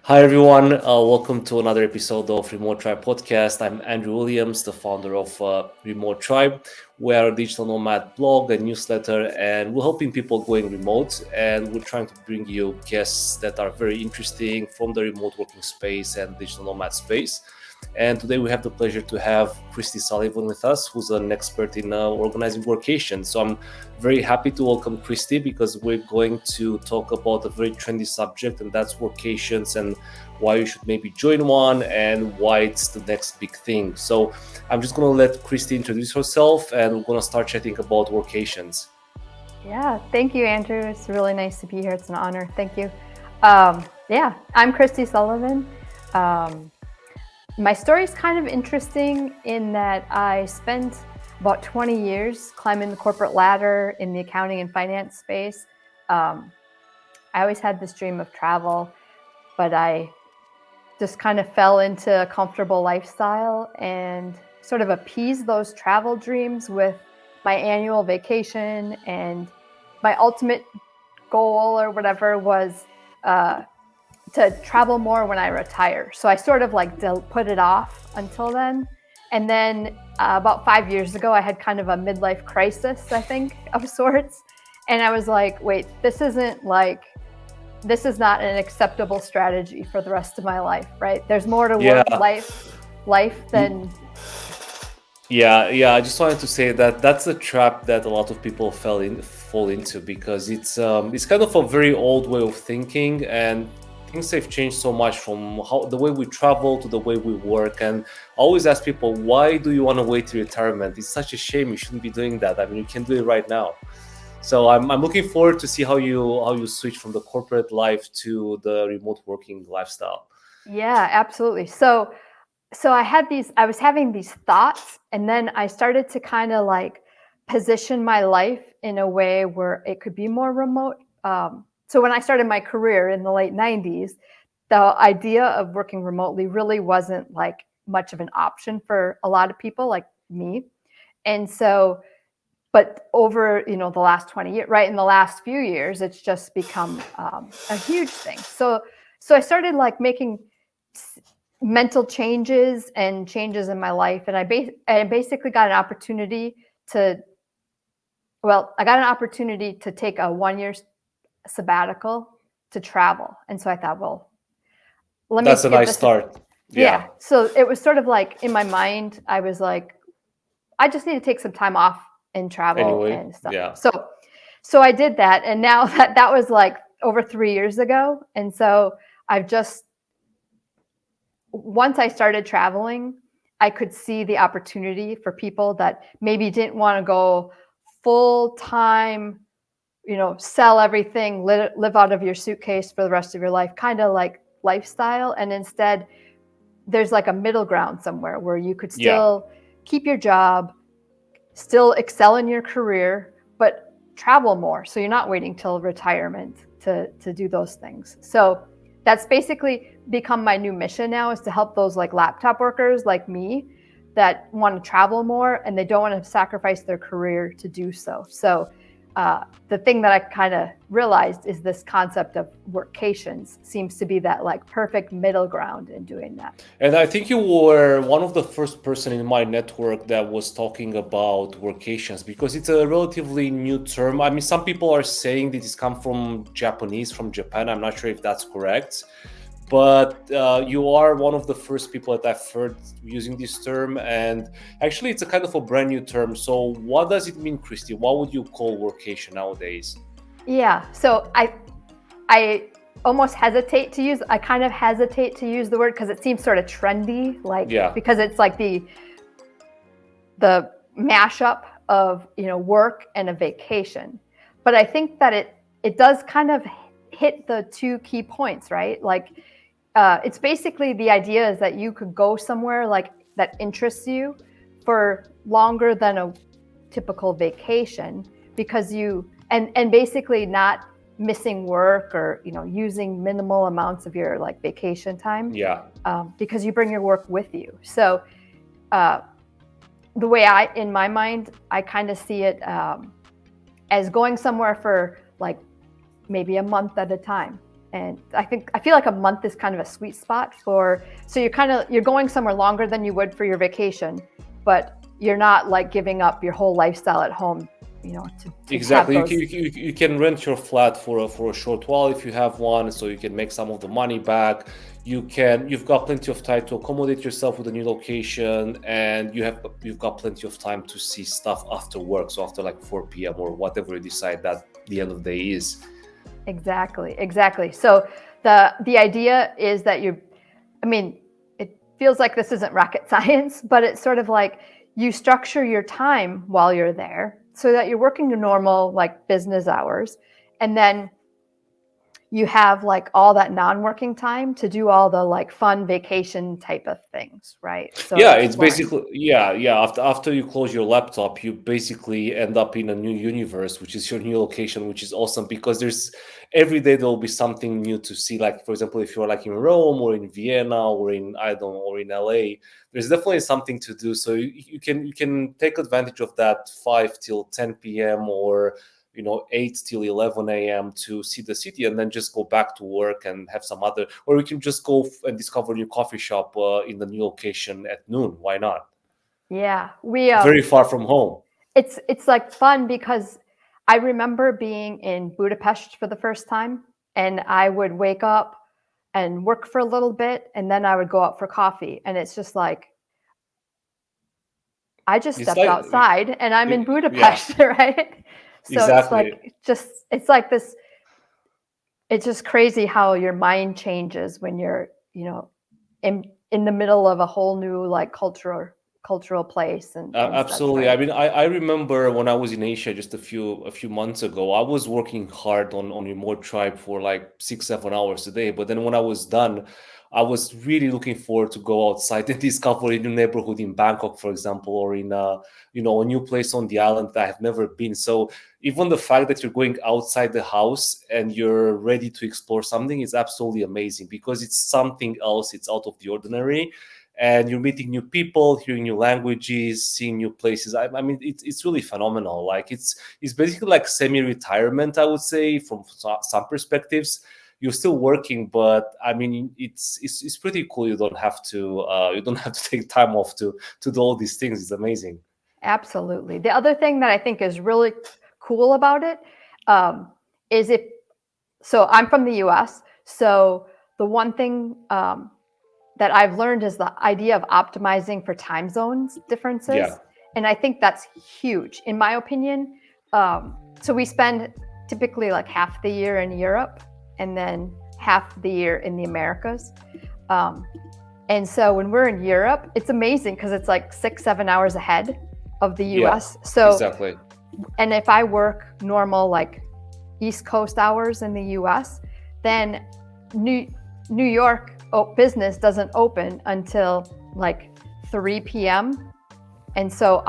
Hi, everyone. Welcome to another episode of Remote Tribe Podcast. I'm Andrew Williams, the founder of Remote Tribe. We are a digital nomad blog and newsletter, and we're helping people going remote. And we're trying to bring you guests that are very interesting from the remote working space and digital nomad space. And today we have the pleasure to have Kristie Sullivan with us, who's an expert in organizing workation. So I'm very happy to welcome Kristie because we're going to talk about a very trendy subject, and that's workations and why you should maybe join one and why it's the next big thing. So I'm just going to let Kristie introduce herself and we're going to start chatting about workations. Yeah, thank you, Andrew. It's really nice to be here. It's an honor. Thank you. I'm Kristie Sullivan. My story is kind of interesting in that I spent about 20 years climbing the corporate ladder in the accounting and finance space. I always had this dream of travel, but I just kind of fell into a comfortable lifestyle and sort of appeased those travel dreams with my annual vacation. And my ultimate goal or whatever was to travel more when I retire. So I sort of like put it off until then. And then about 5 years ago, I had kind of a midlife crisis, I think, of sorts. And I was like, wait, this is not an acceptable strategy for the rest of my life, right? There's more to life than. Yeah. I just wanted to say that that's a trap that a lot of people fall into because it's kind of a very old way of thinking, and things have changed so much from the way we travel to the way we work. And I always ask people, why do you want to wait to retirement? It's such a shame. You shouldn't be doing that. I mean, you can do it right now. So I'm looking forward to see how you switch from the corporate life to the remote working lifestyle. Yeah, absolutely. So I was having these thoughts, and then I started to kind of like position my life in a way where it could be more remote. So when I started my career in the late 90s, the idea of working remotely really wasn't like much of an option for a lot of people like me. And so, but over, the last 20 years, right, in the last few years, it's just become a huge thing. So I started like making mental changes and changes in my life. And I basically got an opportunity to take a 1 year sabbatical to travel. And so I thought, well, let me That's a give nice this start. yeah. So it was sort of like in my mind, I was like, I just need to take some time off and travel Anyway, and stuff. yeah. So I did that. And now that was like over 3 years ago. And so once I started traveling, I could see the opportunity for people that maybe didn't want to go full time, sell everything, live out of your suitcase for the rest of your life, kind of like lifestyle. And instead, there's like a middle ground somewhere where you could still keep your job, still excel in your career, but travel more. So you're not waiting till retirement to do those things. So that's basically become my new mission now, is to help those like laptop workers like me that want to travel more and they don't want to sacrifice their career to do so. So the thing that I kind of realized is this concept of workations seems to be that like perfect middle ground in doing that. And I think you were one of the first person in my network that was talking about workations because it's a relatively new term. I mean, some people are saying that it's come from Japan. I'm not sure if that's correct. But you are one of the first people that I've heard using this term, and actually it's a kind of a brand new term. So what does it mean, Kristie? What would you call workation nowadays? Yeah, so I almost hesitate to use the word because it seems sort of trendy, because it's like the mashup of work and a vacation. But I think that it does kind of hit the two key points, right? Like it's basically the idea is that you could go somewhere like that interests you for longer than a typical vacation because and basically not missing work or using minimal amounts of your like vacation time because you bring your work with you. So the way in my mind I kind of see it as going somewhere for like maybe a month at a time. And I feel like a month is kind of a sweet spot so you're going somewhere longer than you would for your vacation, but you're not like giving up your whole lifestyle at home, to Exactly. have those. You can rent your flat for a short while if you have one, so you can make some of the money back. You've got plenty of time to accommodate yourself with a new location, and you've got plenty of time to see stuff after work. So after like 4 p.m. or whatever you decide that the end of the day is. Exactly. So the idea is that it feels like this isn't rocket science, but it's sort of like you structure your time while you're there so that you're working your normal like business hours, and then you have like all that non-working time to do all the like fun vacation type of things, right? So Yeah, it's exploring. basically after you close your laptop, you basically end up in a new universe, which is your new location, which is awesome because there's every day there will be something new to see. Like for example, if you're like in Rome or in Vienna or in I don't know or in LA, there's definitely something to do. So you can take advantage of that 5 till 10 p.m. or 8 till 11 a.m. to see the city and then just go back to work and have some other, or you can just go and discover a new coffee shop in the new location at noon. Why not? Yeah, Very far from home. It's like fun because I remember being in Budapest for the first time, and I would wake up and work for a little bit, and then I would go out for coffee, and it's just like I just It's stepped like, outside and I'm in yeah, Budapest, right? So exactly. it's like this. It's just crazy how your mind changes when you're, in the middle of a whole new like cultural place and such, Absolutely. I right? mean, I remember when I was in Asia just a few months ago, I was working hard on Remote Tribe for like 6, 7 hours a day. But then when I was done, I was really looking forward to go outside and discover a new neighborhood in Bangkok, for example, or in a new place on the island that I have never been. So even the fact that you're going outside the house and you're ready to explore something is absolutely amazing because it's something else. It's out of the ordinary and you're meeting new people, hearing new languages, seeing new places. I mean, it's really phenomenal. Like it's basically like semi-retirement, I would say, from some perspectives. You're still working, but I mean, it's pretty cool. You don't have to take time off to do all these things. It's amazing. Absolutely. The other thing that I think is really cool about it is so I'm from the US. So the one thing that I've learned is the idea of optimizing for time zones differences. Yeah. And I think that's huge, in my opinion. So we spend typically like half the year in Europe and then half the year in the Americas. And so when we're in Europe, it's amazing because it's like 6-7 hours ahead of the US. So exactly. And if I work normal like East Coast hours in the US, then New York business doesn't open until like 3 p.m. And so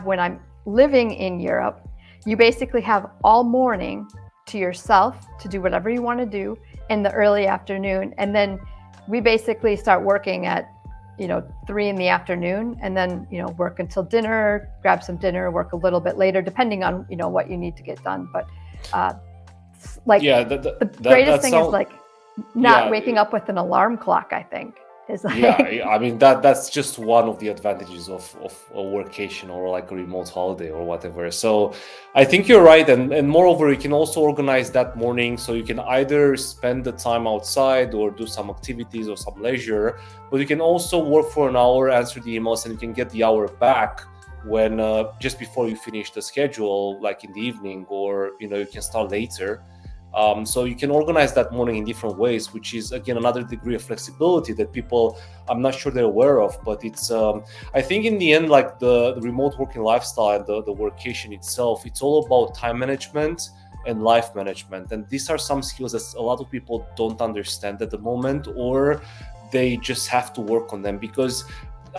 when I'm living in Europe, you basically have all morning to yourself to do whatever you want to do in the early afternoon. And then we basically start working at 3 in the afternoon and then work until dinner, grab some dinner, work a little bit later depending on what you need to get done. But the greatest thing is like not waking up with an alarm clock, I think. I mean that's just one of the advantages of a workation or like a remote holiday or whatever. So I think you're right, and moreover, you can also organize that morning so you can either spend the time outside or do some activities or some leisure, but you can also work for an hour, answer the emails, and you can get the hour back when just before you finish the schedule, like in the evening, or you can start later. So you can organize that morning in different ways, which is again another degree of flexibility that people, I'm not sure they're aware of, but it's I think in the end, like the remote working lifestyle and the workation itself, it's all about time management and life management, and these are some skills that a lot of people don't understand at the moment, or they just have to work on them because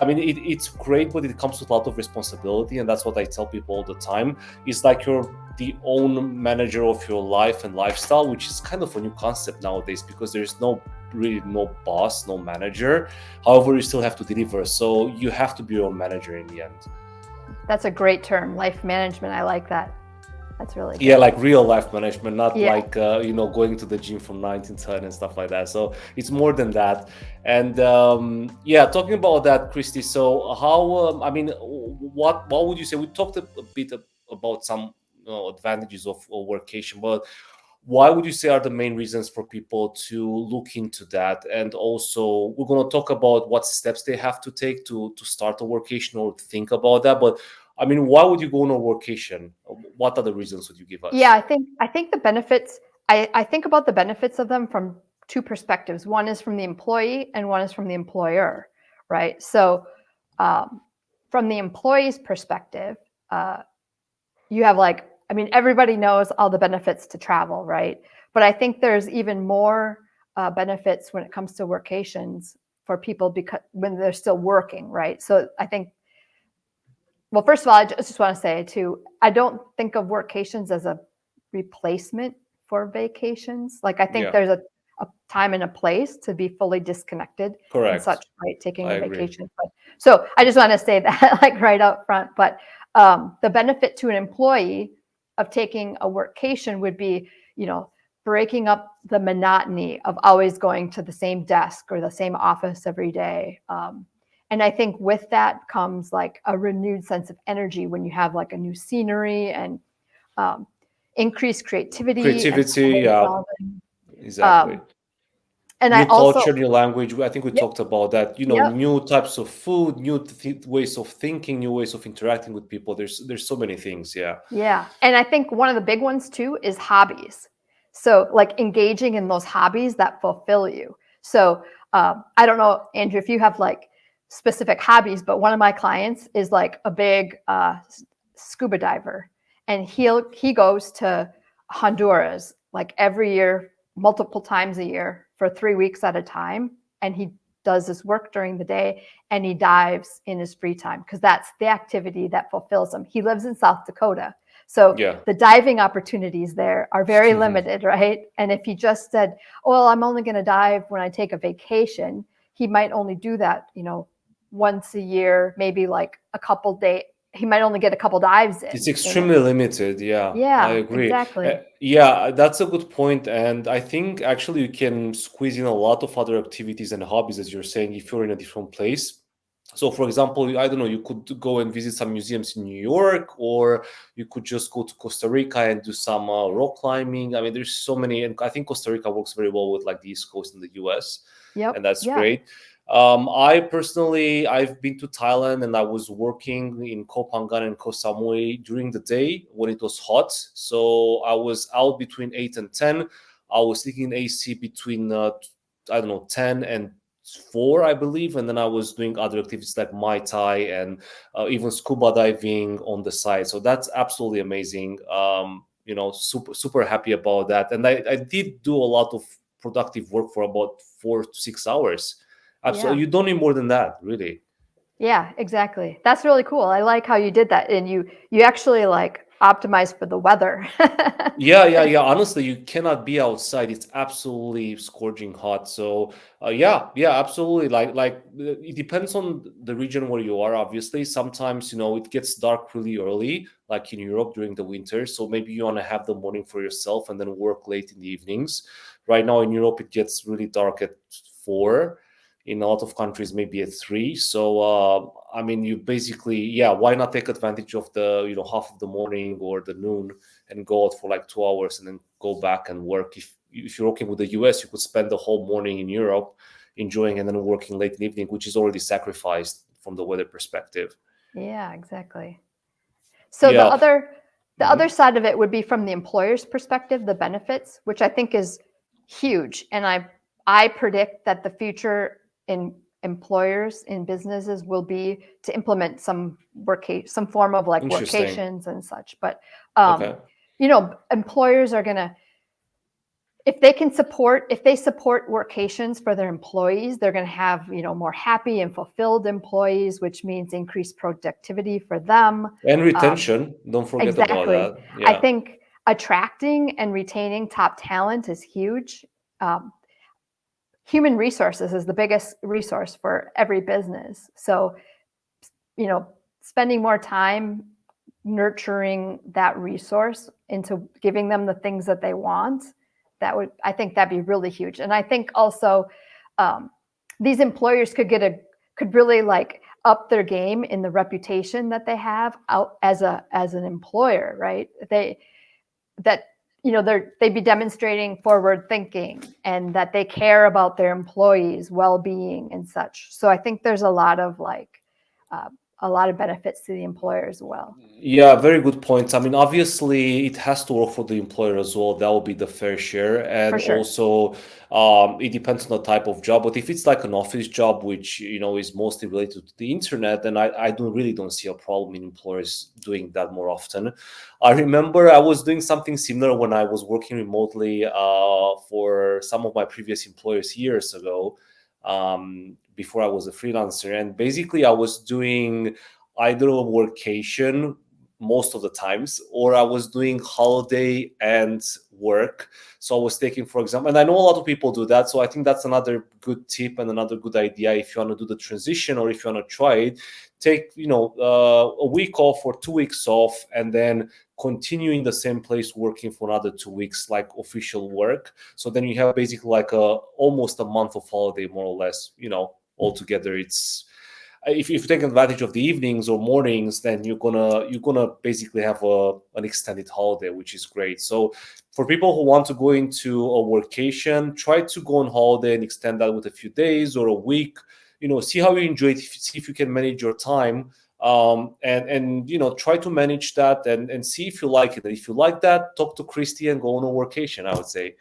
I mean, it's great, but it comes with a lot of responsibility, and that's what I tell people all the time. It's like you're the own manager of your life and lifestyle, which is kind of a new concept nowadays because there's really no boss, no manager. However, you still have to deliver, so you have to be your own manager in the end. That's a great term, life management. I like that. That's really Yeah, good. like real life management, not Yeah. like going to the gym from 9 to 10 and stuff like that. So it's more than that. And yeah, talking about that, Kristie. So how? I mean, what would you say? We talked a bit about some advantages of workation, but why would you say are the main reasons for people to look into that? And also, we're going to talk about what steps they have to take to start a workation or think about that. But I mean, why would you go on a workation? What other reasons would you give Yeah, us? I think the benefits, I think about the benefits of them from two perspectives. One is from the employee and one is from the employer, right? So um, from the employee's perspective, uh, you have like, I mean, everybody knows all the benefits to travel, right? But I think there's even more benefits when it comes to workations for people because when they're still working, right? So I think, well, first of all, I just want to say too, I don't think of workations as a replacement for vacations. Like I think Yeah, there's a time and a place to be fully disconnected and correct. such, right? Taking I a agree. vacation. But so I just want to say that like right up front. But the benefit to an employee of taking a workation would be, you know, breaking up the monotony of always going to the same desk or the same office every day. And I think with that comes like a renewed sense of energy when you have like a new scenery and um, increased creativity and Creativity, problem yeah, solving. exactly. Um, and I New also, culture, new language. I think we yep, talked about that. yep, New types of food, new ways of thinking, new ways of interacting with people. There's so many things. Yeah, yeah. And I think one of the big ones too is hobbies. So like engaging in those hobbies that fulfill you. So I don't know, Andrew, if you have like specific hobbies, but one of my clients is like a big scuba diver, and he goes to Honduras like every year, multiple times a year for 3 weeks at a time, and he does his work during the day and he dives in his free time because that's the activity that fulfills him. He lives in South Dakota. So yeah. the diving opportunities there are very limited, right? And if he just said, oh, well, I'm only going to dive when I take a vacation, he might only do that, you know, once a year, maybe like a couple days. He might only get a couple dives It's in it. extremely limited. Yeah, I Yeah, agree. exactly. Yeah, that's a good point. And I think actually you can squeeze in a lot of other activities and hobbies, as you're saying, if you're in a different place. So, for example, I don't know, you could go and visit some museums in New York, or you could just go to Costa Rica and do some rock climbing. I mean, there's so many, and I think Costa Rica works very well with like the East Coast in the US, and Yep. that's Yeah. great. I personally, I've been to Thailand and I was working in Koh Phangan and Koh Samui during the day when it was hot. So I was out between 8 and 10. I was taking AC between, I don't know, 10 and 4, I believe. And then I was doing other activities like Mai Tai and even scuba diving on the side. So that's absolutely amazing. Super, super happy about that. And I did do a lot of productive work for about 4 to 6 hours. Absolutely, Yeah. you don't need more than that, really. Yeah, exactly. That's really cool. I like how you did that. And you actually like optimized for the weather. Yeah, yeah, yeah. Honestly, you cannot be outside. It's absolutely scorching hot. So, yeah, yeah, absolutely. It depends on the region where you are. Obviously, sometimes it gets dark really early, like in Europe during the winter. So maybe you want to have the morning for yourself and then work late in the evenings. Right now in Europe, it gets really dark at 4. In a lot of countries, maybe at 3. So, I mean, you basically, yeah, why not take advantage of the half of the morning or the noon and go out for like 2 hours and then go back and work. If you're working with the US, you could spend the whole morning in Europe enjoying and then working late in the evening, which is already sacrificed from the weather perspective. Yeah, exactly. So Yeah. the other Mhm. side of it would be from the employer's perspective, the benefits, which I think is huge. And I predict that the future in employers in businesses will be to implement some form of like Interesting. workations and such. But Okay. employers are gonna, if they support workations for their employees, they're going to have more happy and fulfilled employees, which means increased productivity for them. And um, retention. Don't forget about exactly. that. I Yeah. think attracting and retaining top talent is huge. um, Human resources is the biggest resource for every business, so spending more time nurturing that resource into giving them the things that they want, I think that'd be really huge. And I think also these employers could really like up their game in the reputation that they have out as an employer, right? They'd be demonstrating forward thinking and that they care about their employees' well-being and such. So I think there's a lot of benefits to the employer as well. Yeah, very good points. I mean, obviously, it has to work for the employer as well. That will be the fair share. For And sure. also, it depends on the type of job. But if it's like an office job, which, is mostly related to the internet, then I really don't see a problem in employers doing that more often. I remember I was doing something similar when I was working remotely for some of my previous employers years ago, before I was a freelancer. And basically, I was doing either a workation most of the times, or I was doing holiday and work. So I was taking, for example, and I know a lot of people do that. So I think that's another good tip and another good idea if you want to do the transition or if you want to try it. Take, a week off or 2 weeks off, and then continue in the same place working for another 2 weeks, like official work. So then you have basically like almost a month of holiday, more or less. Altogether, it's if you take advantage of the evenings or mornings, then you're gonna basically have an extended holiday, which is great. So for people who want to go into a workation, try to go on holiday and extend that with a few days or a week. See how you enjoy it. See if you can manage your time, and try to manage that and see if you like it. And if you like that, talk to Kristie and go on a workation, I would say.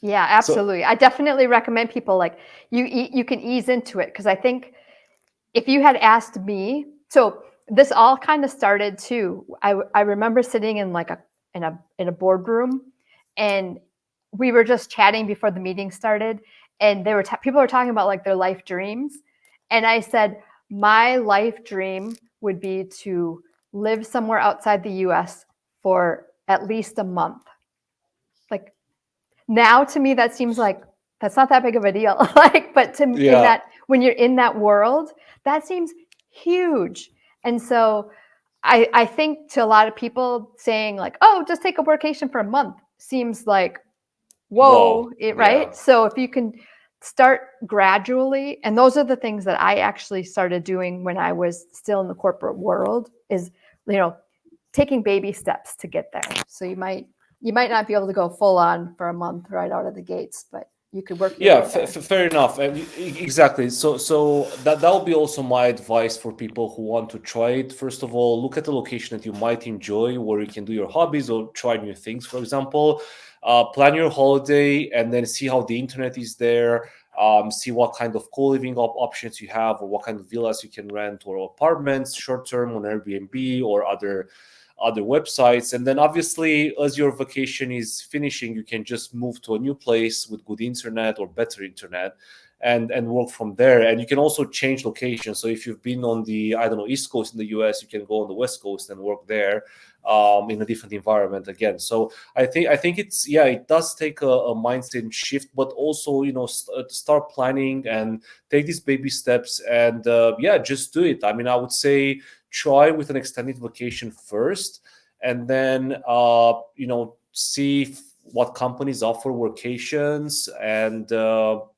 Yeah, So absolutely. I definitely recommend people like you can ease into it, because I think if you had asked me, so this all kind of started too. I remember sitting in in a boardroom, and we were just chatting before the meeting started, and people were talking about like their life dreams, and I said my life dream would be to live somewhere outside the U.S. for at least a month. Like, now to me that seems like that's not that big of a deal. But in yeah, that, when you're in that world, that seems huge. And so I think to a lot of people saying like, oh, just take a workation for a month seems like, wow, whoa, yeah. right? So if you can start gradually, and those are the things that I actually started doing when I was still in the corporate world, is taking baby steps to get there. So you might not be able to go full on for a month right out of the gates, but you could work your Yeah, way there. fair enough. And exactly. So that will be also my advice for people who want to try it. First of all, look at the location that you might enjoy, where you can do your hobbies or try new things. For example, plan your holiday and then see how the internet is there. See what kind of co-living options you have, or what kind of villas you can rent, or apartments, short term on Airbnb or other websites. And then obviously, as your vacation is finishing, you can just move to a new place with good internet or better internet, and work from there. And you can also change location. So if you've been on the, I don't know, East Coast in the US, you can go on the West Coast and work there, in a different environment again. So I think it does take a mindset shift, but also start planning and take these baby steps, and just do it. I mean, I would say try with an extended vacation first, and then see what companies offer workations, and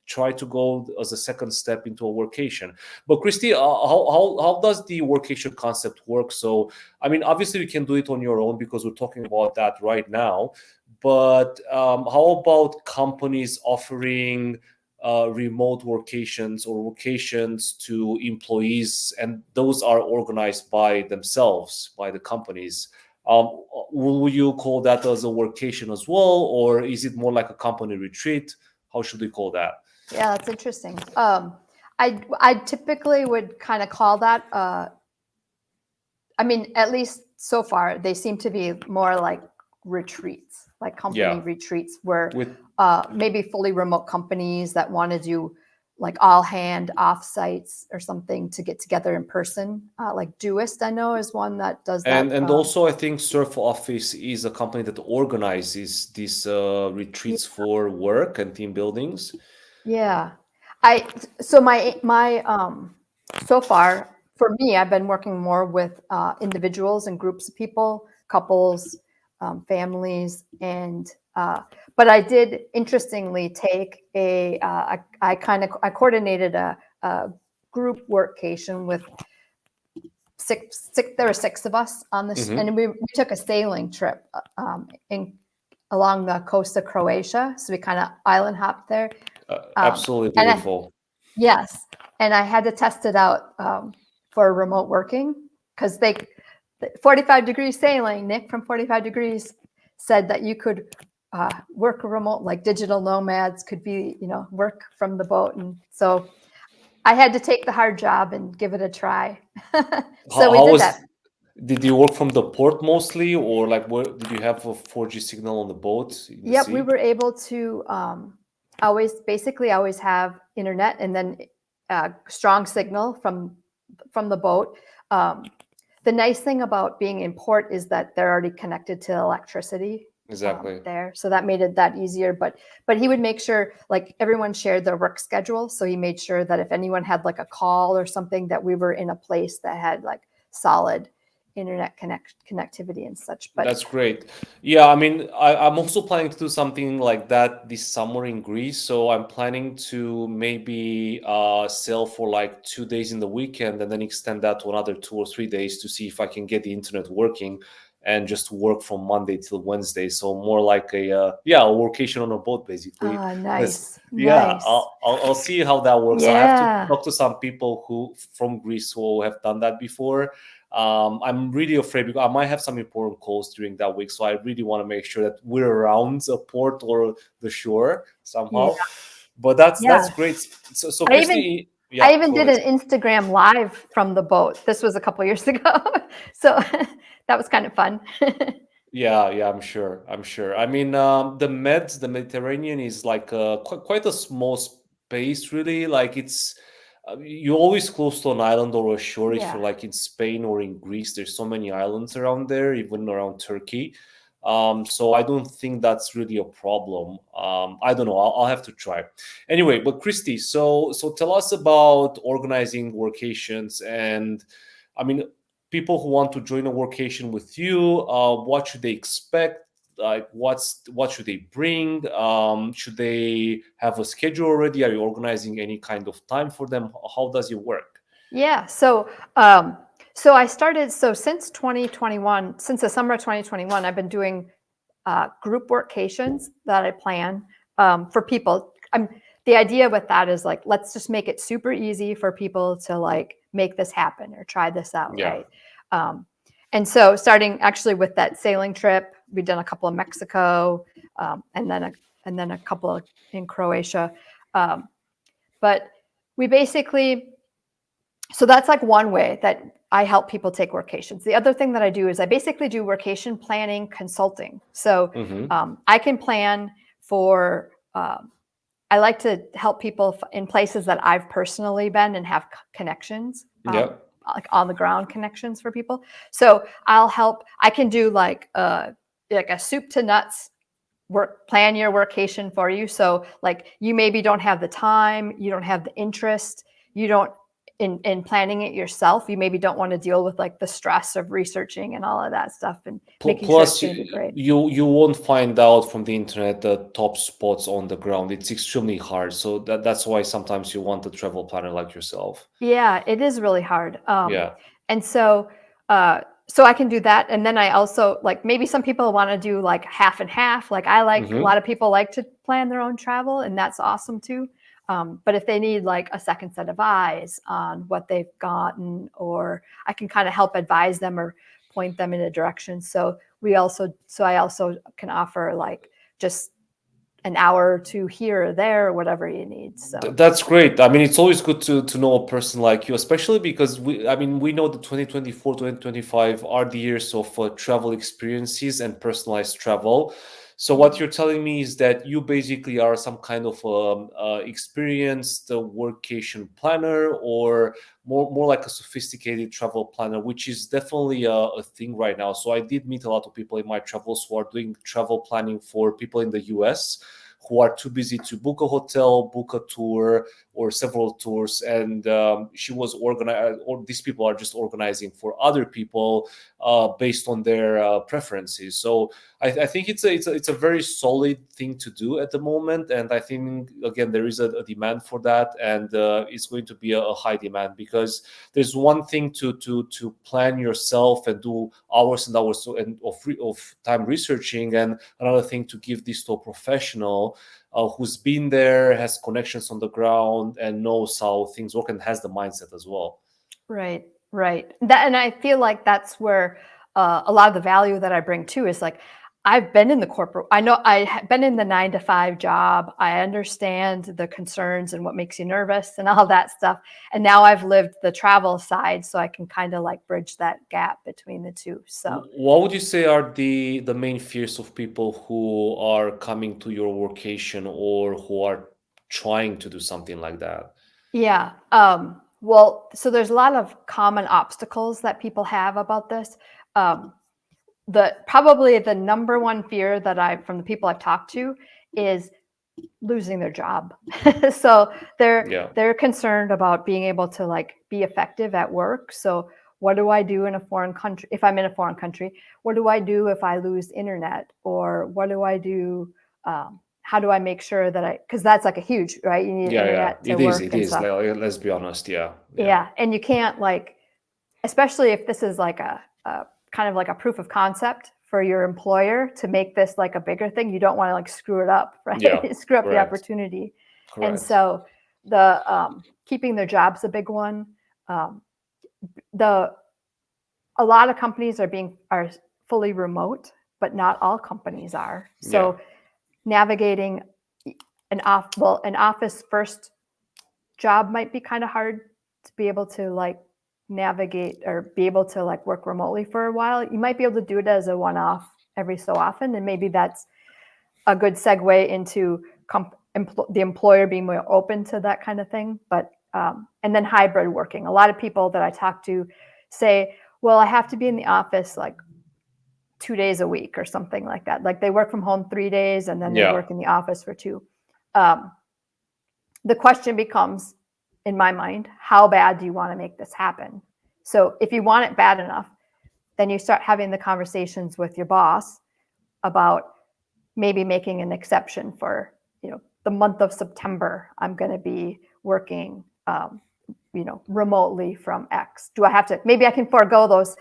try to go as a second step into a workation. But Kristie, how does the workation concept work? So I mean, obviously we can do it on your own because we're talking about that right now, but how about companies offering remote workations or workations to employees, and those are organized by themselves, by the companies? Will you call that as a workation as well, or is it more like a company retreat? How should we call that? Yeah, that's interesting. I typically would kind of call that. I mean, at least so far, they seem to be more like retreats, like company Yeah, retreats, where with maybe fully remote companies that want to do like all hand offsites or something to get together in person. Like Doist, I know, is one that does that. and also I think Surf Office is a company that organizes these Yeah. retreats for work and team buildings. Yeah. I so my so far for me, I've been working more with individuals and groups of people, couples, families, and but I did interestingly take I coordinated a group workation with six. There were six of us on this, Mm-hmm. and we took a sailing trip along the coast of Croatia. So we kind of island hopped there. Absolutely And beautiful. yes, and I had to test it out for remote working because 45 degrees sailing. Nick from 45 degrees said that you could work remote, like digital nomads could be, work from the boat. And so I had to take the hard job and give it a try. So we How did was? that. Did you work from the port mostly, or like where did you have a 4G signal on the boat in the Yep, we sea? were able to always have internet, and then strong signal from the boat. The nice thing about being in port is that they're already connected to electricity Exactly. there, so that made it that easier. But he would make sure like everyone shared their work schedule, so he made sure that if anyone had like a call or something, that we were in a place that had like solid internet connectivity and such. But That's great. Yeah, I mean, I'm also planning to do something like that this summer in Greece. So I'm planning to maybe sail for like 2 days in the weekend and then extend that to another 2 or 3 days to see if I can get the internet working and just work from Monday till Wednesday. So more like a workation on a boat, basically. That's nice, yeah. nice. I'll see how that works. I have to Yeah. talk to some people who from Greece who have done that before. I'm really afraid because I might have some important calls during that week, so I really want to make sure that we're around the port or the shore Yeah. somehow. But that's Yeah. great. So I even Kristie, I yeah, even go did ahead. an Instagram live from the boat. This was a couple years ago. So that was kind of fun. Yeah, I'm sure. I'm sure. I mean, the Mediterranean is like quite a small space, really. Like it's you're always close to an island or a shore. If Yeah. you're like in Spain or in Greece, there's so many islands around there, even around Turkey. So I don't think that's really a problem. I don't know. I'll have to try. Anyway, but Kristie, so tell us about organizing workations and. I mean, people who want to join a workation with you, what should they expect? Like what should they bring? Should they have a schedule already? Are you organizing any kind of time for them? How does it work? Yeah. So I started, since 2021, since the summer of 2021, I've been doing group workations that I plan for people. The idea with that is like, let's just make it super easy for people to like make this happen or try this out, Yeah. right? And so starting actually with that sailing trip, we've done a couple in Mexico, and then a couple in Croatia. But we basically, so that's like one way that I help people take workations. The other thing that I do is I basically do workation planning consulting. So Mm-hmm. I can plan for, I like to help people in places that I've personally been and have connections, Yeah. like on the ground connections for people. So I can do like a soup to nuts plan your workation for you. So like you maybe don't have the time, you don't have the interest, you don't in planning it yourself, you maybe don't want to deal with like the stress of researching and all of that stuff and making sure it's Plus, going to be great. you won't find out from the internet the top spots on the ground. It's extremely hard. So that's why sometimes you want a travel planner like yourself. Yeah, it is really hard. Yeah. And so I can do that. And then I also like, maybe some people want to do like half and half. Like a Mm-hmm. lot of people like to plan their own travel, and that's awesome too. But if they need like a second set of eyes on what they've gotten, or I can kind of help advise them or point them in a direction. So I also can offer like just an hour or two here or there, or whatever you need. So That's great. I mean, it's always good to know a person like you, especially because we know that 2024, 2025 are the years of travel experiences and personalized travel. So what yeah. you're telling me is that you basically are some kind of experienced workation planner, or more like a sophisticated travel planner, which is definitely a thing right now. So I did meet a lot of people in my travels who are doing travel planning for people in the US who are too busy to book a hotel, book a tour, or several tours. And she was organized, or these people are just organizing for other people based on their preferences. So I think it's a very solid thing to do at the moment, and I think again there is a demand for that, and it's going to be a high demand, because there's one thing to plan yourself and do hours and hours of time researching, and another thing to give this to a professional who's been there, has connections on the ground, and knows how things work, and has the mindset as well. Right, right. That, and I feel like that's where a lot of the value that I bring too is like, I've been in the corporate, I know I've been in the 9 to 5 job. I understand the concerns and what makes you nervous and all that stuff. And now I've lived the travel side, so I can kind of like bridge that gap between the two. So What would you say are the main fears of people who are coming to your workation, or who are trying to do something like that? yeah. Well, so there's a lot of common obstacles that people have about this. Probably the number one fear that from the people I've talked to is losing their job. So Yeah. they're concerned about being able to like be effective at work. So what do I do in a foreign country? If I'm in a foreign country, what do I do if I lose internet? Or what do I do? How do I make sure that because that's like a huge, right? You need Yeah, internet to it is. work It and is. stuff. Let's be honest. Yeah. Yeah. And you can't like, especially if this is like a kind of like a proof of concept for your employer to make this like a bigger thing. You don't want to like screw it up, right? Yeah. Screw up the Correct. opportunity. And Correct. so the keeping their jobs a big one. Um, the a lot of companies are fully remote, but not all companies are. Yeah. So navigating an office first job might be kind of hard to be able to like navigate or be able to like work remotely for a while. You might be able to do it as a one-off every so often, and maybe that's a good segue into the employer being more open to that kind of thing. But and then hybrid working. A lot of people that I talk to say, well, I have to be in the office like 2 days a week or something like that. Like they work from home 3 days and then they work in the office for 2. The question becomes, in my mind, how bad do you want to make this happen? So if you want it bad enough, then you start having the conversations with your boss about maybe making an exception for, the month of September, I'm going to be working, remotely from X. Do I have to, maybe I can forego those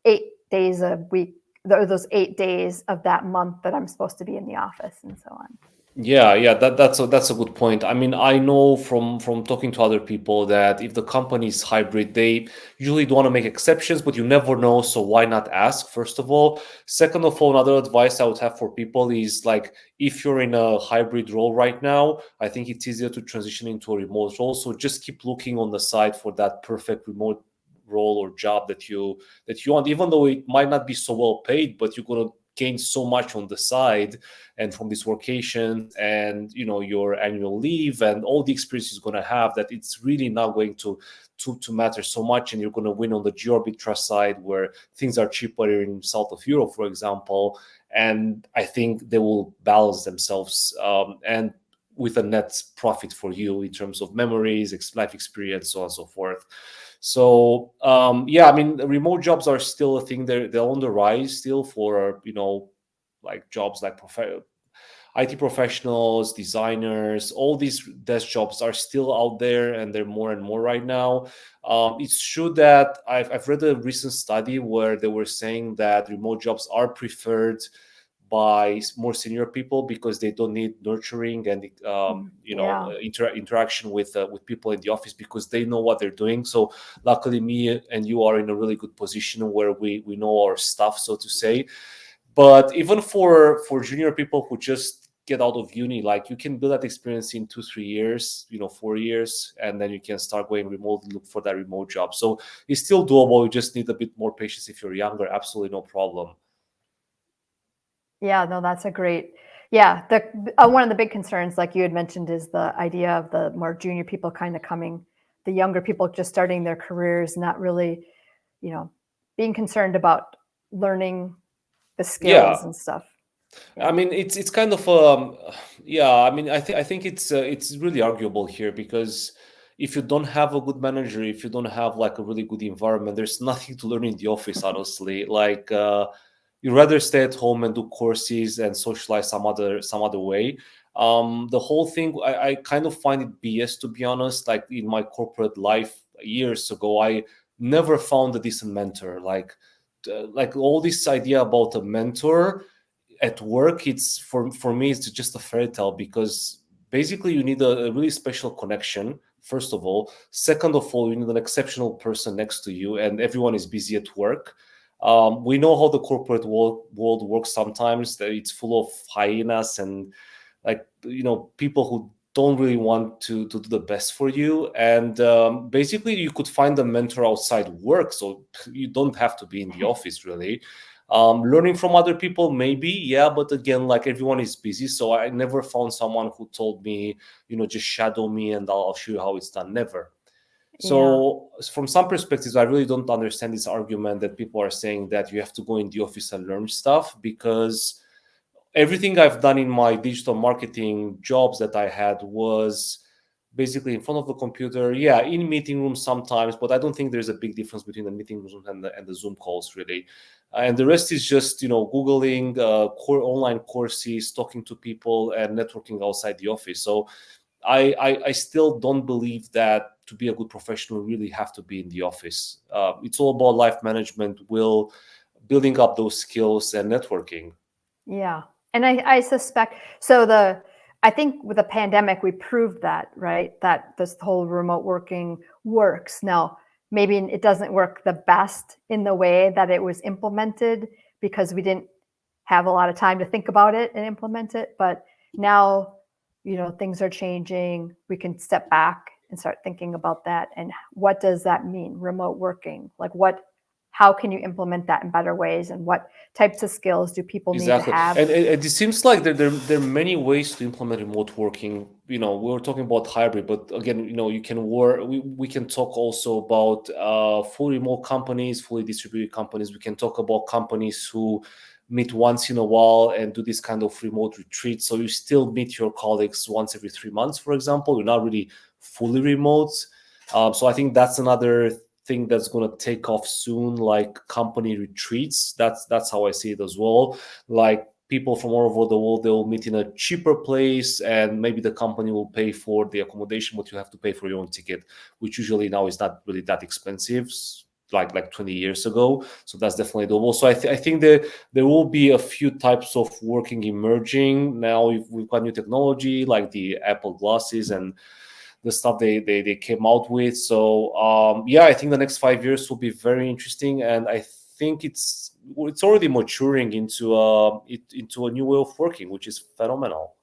8 days a week, those 8 days of that month that I'm supposed to be in the office, and so on. Yeah, that's a good point. I mean, I know from talking to other people that if the company is hybrid, they usually don't want to make exceptions, but you never know, so why not ask, first of all. Second of all, another advice I would have for people is like, if you're in a hybrid role right now, I think it's easier to transition into a remote role. So just keep looking on the side for that perfect remote role or job that you want, even though it might not be so well paid, but you're gonna gain so much on the side, and from these workations, and your annual leave and all the experience you're going to have, that it's really not going to matter so much, and you're going to win on the geoarbitrage side, where things are cheaper in south of Europe, for example, and I think they will balance themselves, and with a net profit for you in terms of memories, life experience, so on and so forth. So yeah, I mean, remote jobs are still a thing. They're on the rise still for like jobs like IT professionals, designers. All these desk jobs are still out there, and they're more and more right now. It's true that I've read a recent study where they were saying that remote jobs are preferred by more senior people, because they don't need nurturing and Yeah. interaction with people in the office, because they know what they're doing. So luckily, me and you are in a really good position where we know our stuff, so to say. But even for junior people who just get out of uni, like, you can build that experience in 2-3 years, 4 years, and then you can start going remote, look for that remote job. So it's still doable. You just need a bit more patience. If you're younger, absolutely no problem. Yeah, no, that's a great. Yeah, one of the big concerns, like you had mentioned, is the idea of the more junior people kind of coming, the younger people just starting their careers, not really, being concerned about learning the skills Yeah, and stuff. I Yeah. mean, it's kind of yeah. I mean, I think it's really arguable here because if you don't have a good manager, if you don't have like a really good environment, there's nothing to learn in the office. Honestly, like you rather stay at home and do courses and socialize some other way. The whole thing, I kind of find it BS to be honest. Like in my corporate life years ago, I never found a decent mentor. Like all this idea about a mentor at work, it's for me it's just a fairy tale because basically you need a really special connection first of all. Second of all, you need an exceptional person next to you, and everyone is busy at work. We know how the corporate world works sometimes, that it's full of hyenas and like people who don't really want to do the best for you. And basically you could find a mentor outside work, so you don't have to be in the office really. Learning from other people maybe, yeah, but again, like everyone is busy, so I never found someone who told me, just shadow me and I'll show you how it's done. Never. Yeah. So from some perspectives, I really don't understand this argument that people are saying that you have to go in the office and learn stuff, because everything I've done in my digital marketing jobs that I had was basically in front of the computer. Yeah, in meeting rooms sometimes, but I don't think there's a big difference between the meeting rooms and the Zoom calls really. And the rest is just googling core online courses, talking to people, and networking outside the office. So I still don't believe that to be a good professional, you really have to be in the office. It's all about life management, will building up those skills and networking. Yeah. And I suspect so I think with the pandemic we proved that, right? That this whole remote working works. Now, maybe it doesn't work the best in the way that it was implemented because we didn't have a lot of time to think about it and implement it. But now, things are changing. We can step back and start thinking about that. And what does that mean? Remote working, like how can you implement that in better ways? And what types of skills do people need to Exactly, have? and it seems like there are many ways to implement remote working. We were talking about hybrid, but again, you can work. We can talk also about fully remote companies, fully distributed companies. We can talk about companies who meet once in a while and do this kind of remote retreat. So you still meet your colleagues once every 3 months, for example. You're not really fully remote. So I think that's another thing that's going to take off soon, like company retreats. That's how I see it as well. Like people from all over the world, they'll meet in a cheaper place, and maybe the company will pay for the accommodation, but you have to pay for your own ticket, which usually now is not really that expensive, like 20 years ago. So that's definitely doable. So I think there will be a few types of working emerging now. We've got new technology like the Apple glasses and the stuff they came out with. So yeah, I think the next 5 years will be very interesting, and I think it's already maturing into a new way of working, which is phenomenal.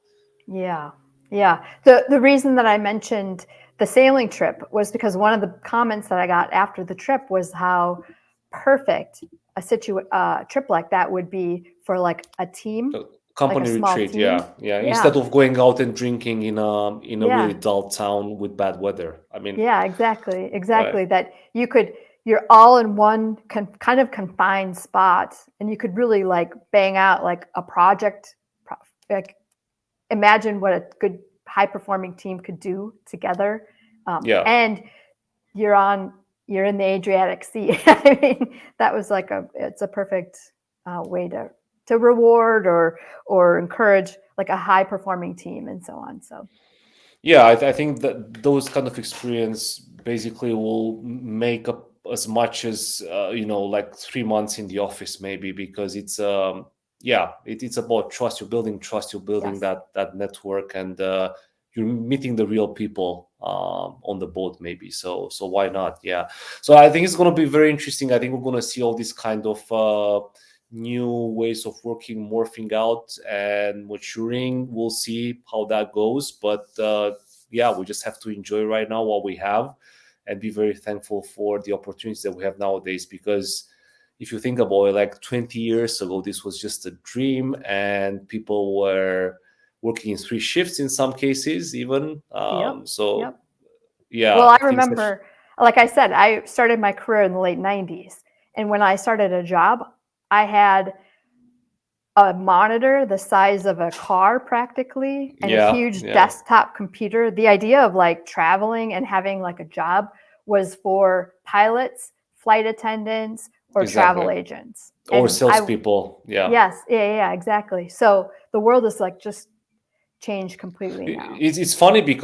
Yeah. Yeah. The reason that I mentioned the sailing trip was because one of the comments that I got after the trip was how perfect a trip like that would be for like a team, Uh, like a Company small retreat, team. yeah. Yeah. Instead of going out and drinking in a really Yeah. dull town with bad weather. I mean, Yeah, exactly. right? Exactly. That you're all in one kind of confined spot and you could really like bang out like a project, like imagine what a good high performing team could do together. Yeah. And you're on you're in the Adriatic Sea. I mean, that was like it's a perfect way to reward or encourage like a high performing team and so on. So Yeah, I think that those kind of experience basically will make up as much as like 3 months in the office maybe, because yeah, it's about trust. You're building trust. You're building yes. that network, and you're meeting the real people on the boat maybe. So why not? Yeah. So I think it's going to be very interesting. I think we're going to see all these kind of new ways of working morphing out and maturing. We'll see how that goes, but yeah, we just have to enjoy right now what we have and be very thankful for the opportunities that we have nowadays. Because if you think about it, like 20 years ago, this was just a dream, and people were working in 3 shifts in some cases even. Yep. So Yep. Well, yeah, I things have. remember, like I said, I started my career in the late 90s. And when I started a job, I had a monitor the size of a car practically, and a huge desktop computer. The idea of like traveling and having like a job was for pilots, flight attendants, or travel agents. Or salespeople. Yes, exactly. So the world is like just changed completely now. It's funny because